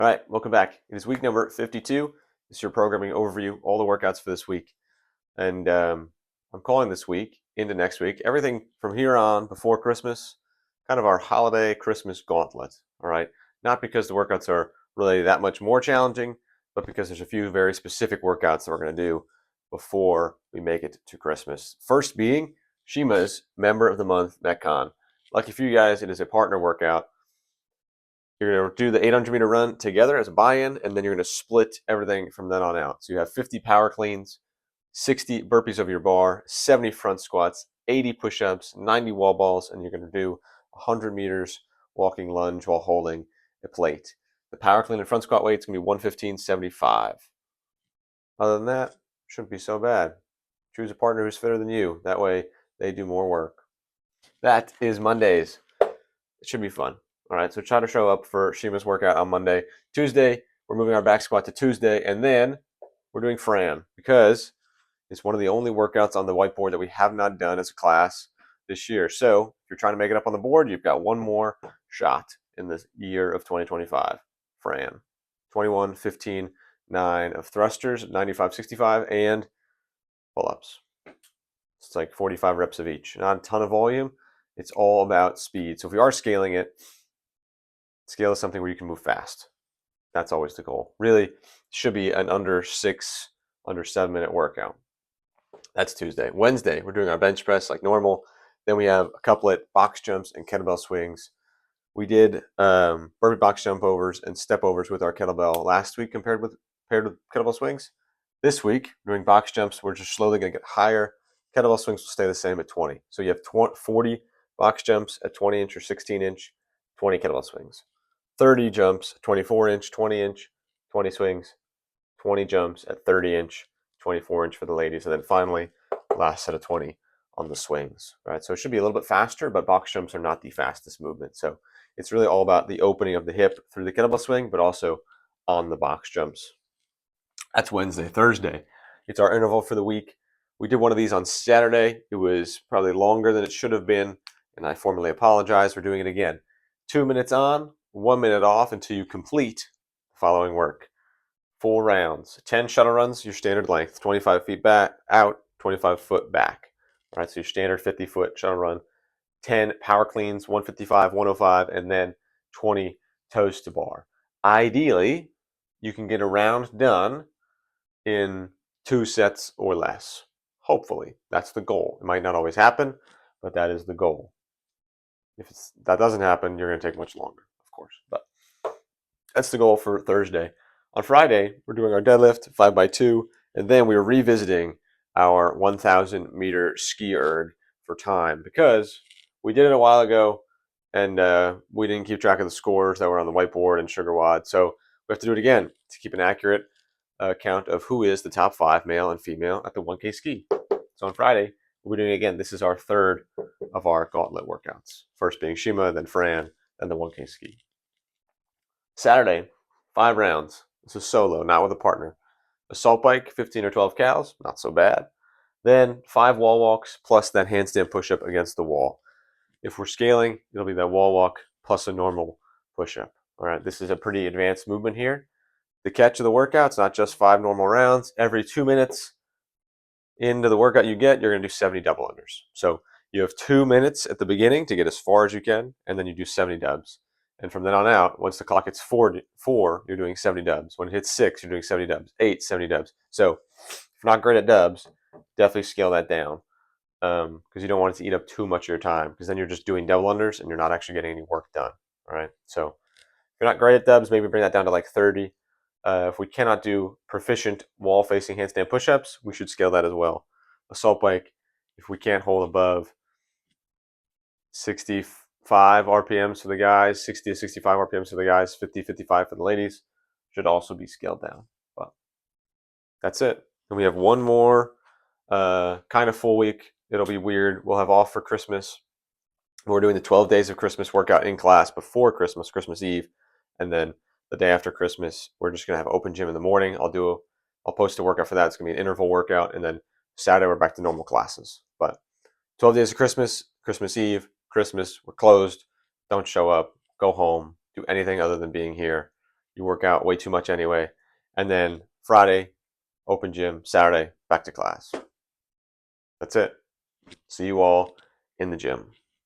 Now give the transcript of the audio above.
All right, welcome back. It is week number 52. This is your programming overview, all the workouts for this week. And I'm calling this week into next week, everything from here on before Christmas, kind of our holiday Christmas gauntlet. All right, not because the workouts are really that much more challenging, but because there's a few very specific workouts that we're going to do before we make it to Christmas. First being Sheema's Member of the Month Metcon. Lucky for you guys, it is a partner workout. You're going to do the 800-meter run together as a buy-in, and then you're going to split everything from then on out. So you have 50 power cleans, 60 burpees over your bar, 70 front squats, 80 push-ups, 90 wall balls, and you're going to do 100 meters walking lunge while holding a plate. The power clean and front squat weight is going to be 115.75. Other than that, shouldn't be so bad. Choose a partner who's fitter than you. That way they do more work. That is Mondays. It should be fun. All right, so try to show up for Sheema's workout on Monday. Tuesday, we're moving our back squat to Tuesday, and then we're doing Fran because it's one of the only workouts on the whiteboard that we have not done as a class this year. So if you're trying to make it up on the board, you've got one more shot in the year of 2025. Fran, 21, 15, 9 of thrusters, 95, 65, and pull-ups. It's like 45 reps of each. Not a ton of volume. It's all about speed. So if we are scaling it, scale is something where you can move fast. That's always the goal. Really should be an under 7 minute workout. That's Tuesday. Wednesday, we're doing our bench press like normal. Then we have a couplet, box jumps, and kettlebell swings. We did burpee box jump overs and step overs with our kettlebell last week paired with kettlebell swings. This week, doing box jumps, we're just slowly going to get higher. Kettlebell swings will stay the same at 20. So you have 40 box jumps at 20 inch or 16 inch, 20 kettlebell swings. 30 jumps, 24 inch, 20 inch, 20 swings, 20 jumps at 30 inch, 24 inch for the ladies, and then finally, last set of 20 on the swings, right? So it should be a little bit faster, but box jumps are not the fastest movement. So it's really all about the opening of the hip through the kettlebell swing, but also on the box jumps. That's Wednesday. Thursday, it's our interval for the week. We did one of these on Saturday. It was probably longer than it should have been, and I formally apologize for doing it again. 2 minutes on, 1 minute off until you complete the following work. 4 rounds, 10 shuttle runs, your standard length, 25 feet back, out, 25 foot back. All right, so your standard 50-foot shuttle run, 10 power cleans, 155, 105, and then 20 toes to bar. Ideally, you can get a round done in 2 sets or less. Hopefully, that's the goal. It might not always happen, but that is the goal. If that doesn't happen, you're going to take much longer, of course. But that's the goal for Thursday. On Friday, we're doing our deadlift, 5x2, and then we're revisiting our 1,000-meter ski erg for time because we did it a while ago, and we didn't keep track of the scores that were on the whiteboard and sugar wad. So we have to do it again to keep an accurate count of who is the top 5, male and female, at the 1K ski. So on Friday, we're doing it again. This is our third of our gauntlet workouts. First being Sheema, then Fran, then the 1K ski. Saturday, 5 rounds. This is solo, not with a partner. Assault bike, 15 or 12 cals, not so bad. Then 5 wall walks plus that handstand push-up against the wall. If we're scaling, it'll be that wall walk plus a normal push-up. All right, this is a pretty advanced movement here. The catch of the workout, it's not just 5 normal rounds. Every 2 minutes into the workout you're going to do 70 double unders. So you have 2 minutes at the beginning to get as far as you can, and then you do 70 dubs. And from then on out, once the clock hits 4, you're doing 70 dubs. When it hits 6, you're doing 70 dubs. 8, 70 dubs. So if you're not great at dubs, definitely scale that down because you don't want it to eat up too much of your time because then you're just doing double unders and you're not actually getting any work done. All right. So if you're not great at dubs, maybe bring that down to like 30. If we cannot do proficient wall-facing handstand push-ups, we should scale that as well. Assault bike, if we can't hold above 65 RPMs for the guys, 60 to 65 RPMs for the guys, 50, 55 for the ladies, should also be scaled down. But that's it. And we have one more kind of full week. It'll be weird. We'll have off for Christmas. We're doing the 12 days of Christmas workout in class before Christmas, Christmas Eve, and then the day after Christmas, we're just going to have open gym in the morning. I'll post a workout for that. It's going to be an interval workout, and then Saturday we're back to normal classes. But 12 days of Christmas, Christmas Eve, Christmas, we're closed. Don't show up. Go home. Do anything other than being here. You work out way too much anyway. And then Friday, open gym. Saturday, back to class. That's it. See you all in the gym.